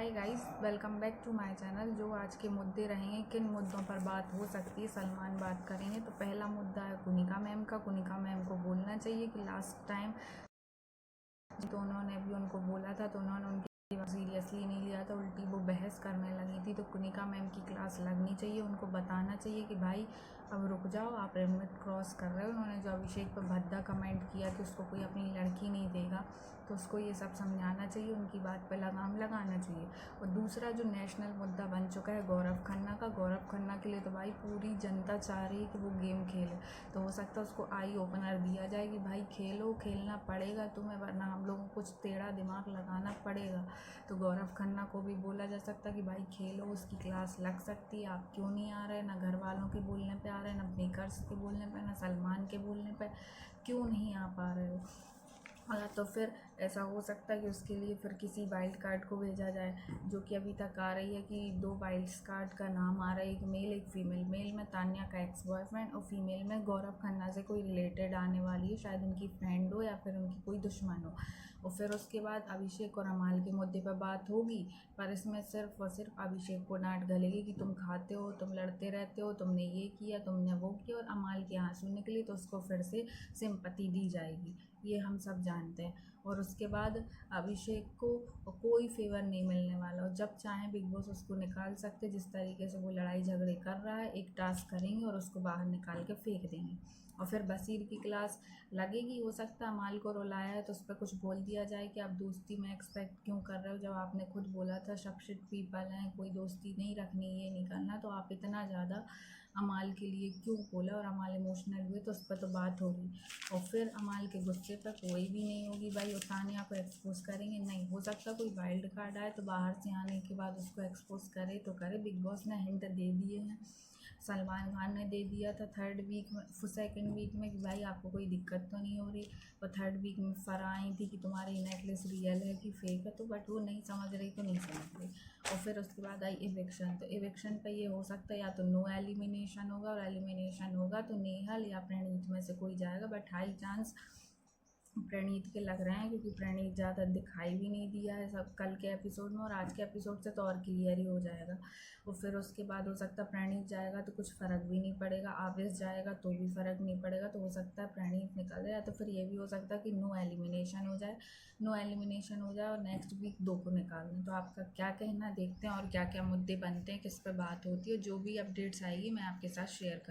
Hi guys, welcome back to my channel. जो आज के मुद्दे रहेंगे, किन मुद्दों पर बात हो सकती है, सलमान बात करेंगे। तो पहला मुद्दा है कुनिका मैम का। कुनिका मैम को बोलना चाहिए कि लास्ट टाइम तो उन्होंने भी उनको बोला था तो उन्होंने उनकी सीरियसली नहीं लिया था, उल्टी वो बहस करने लगी थी। तो कुनिका मैम की क्लास लगनी चाहिए, उनको बताना चाहिए कि भाई अब रुक जाओ, आप लिमिट क्रॉस कर रहे हो। उन्होंने जो अभिषेक पर भद्दा कमेंट किया कि उसको कोई अपनी लड़की नहीं देगा, तो उसको ये सब समझाना चाहिए, उनकी बात पर लगाम लगाना चाहिए। और दूसरा जो नेशनल मुद्दा बन चुका है गौरव खन्ना का, गौरव खन्ना के लिए तो भाई पूरी जनता चाह रही है कि वो गेम खेले। तो हो सकता है उसको आई ओपनर दिया जाए कि भाई खेलो, खेलना पड़ेगा तुम्हें, वरना हम लोगों को कुछ टेढ़ा दिमाग लगाना पड़ेगा। तो गौरव खन्ना को भी बोला जा सकता है कि भाई खेलो, उसकी क्लास लग सकती है। आप क्यों नहीं आ रहे? ना घर वालों के बोलने पे आ रहे, ना मेकर्स के बोलने पे, ना सलमान के बोलने पे, क्यों नहीं आ पा रहे हो? तो फिर ऐसा हो सकता है कि उसके लिए फिर किसी वाइल्ड कार्ड को भेजा जाए, जो कि अभी तक आ रही है कि 2 वाइल्ड कार्ड का नाम आ रहा है, एक मेल एक फीमेल। मेल में तान्या का एक्स बॉयफ्रेंड और फीमेल में गौरव खन्ना से कोई रिलेटेड आने वाली है, शायद उनकी फ्रेंड हो या फिर उनकी कोई दुश्मन हो। और फिर उसके बाद अभिषेक और अमाल के मुद्दे पर बात होगी, पर इसमें सिर्फ और सिर्फ अभिषेक को डांट गलेगी कि तुम खाते हो, तुम लड़ते रहते हो, तुमने ये किया, तुमने वो किया, और अमाल के आंसू निकले तो उसको फिर से सिंपैथी दी जाएगी, ये हम सब जानते हैं। और उसके बाद अभिषेक को कोई फेवर नहीं मिलने वाला, और जब चाहें बिग बॉस उसको निकाल सकते। जिस तरीके से वो लड़ाई झगड़े कर रहा है, एक टास्क करेंगे और उसको बाहर निकाल के फेंक देंगे। और फिर बसीर की क्लास लगेगी। हो सकता है अमाल को रुलाया है तो उस पर कुछ बोल दिया जाए कि आप दोस्ती में एक्सपेक्ट क्यों कर रहे हो, जब आपने खुद बोला था शक्षित पीपल हैं, कोई दोस्ती नहीं रखनी, ये नहीं करना, तो आप इतना ज़्यादा अमाल के लिए क्यों बोला? और अमाल इमोशनल हुए तो उस पर तो बात होगी। और फिर अमाल के गुस्से पर कोई भी नहीं होगी भाई, और तान्या को एक्सपोज करेंगे नहीं। हो सकता कोई वाइल्ड कार्ड आए तो बाहर से आने के बाद उसको एक्सपोज करे तो करे। बिग बॉस ने हिंट दे दिए हैं, सलमान खान ने दे दिया था थर्ड वीक में, सेकेंड वीक में, कि भाई आपको कोई दिक्कत तो नहीं हो रही। और थर्ड वीक में फरा आई थी कि तुम्हारी नेकलेस रियल है कि फेक है, तो बट वो नहीं समझ रही तो नहीं समझ रही। और फिर उसके बाद आई इविक्शन। तो इविक्शन पे ये हो सकता है या तो नो एलिमिनेशन होगा, और एलिमिनेशन होगा तो नेहल या प्रणीत में से कोई जाएगा, बट हाई चांस प्रणीत के लग रहे हैं, क्योंकि प्रणीत ज़्यादा दिखाई भी नहीं दिया है सब कल के एपिसोड में, और आज के एपिसोड से तो और क्लियर ही हो जाएगा। और फिर उसके बाद हो सकता है प्रणीत जाएगा तो कुछ फ़र्क भी नहीं पड़ेगा, आवेश जाएगा तो भी फ़र्क नहीं पड़ेगा, तो हो सकता है प्रणीत निकल जाए। तो फिर ये भी हो सकता है कि नो एलिमिनेशन हो जाए, नो एलिमिनेशन हो जाए और नेक्स्ट वीक 2 को निकाल दें। तो आपका क्या कहना, देखते हैं और क्या क्या मुद्दे बनते हैं, किस पर बात होती है। जो भी अपडेट्स आएगी मैं आपके साथ शेयर कर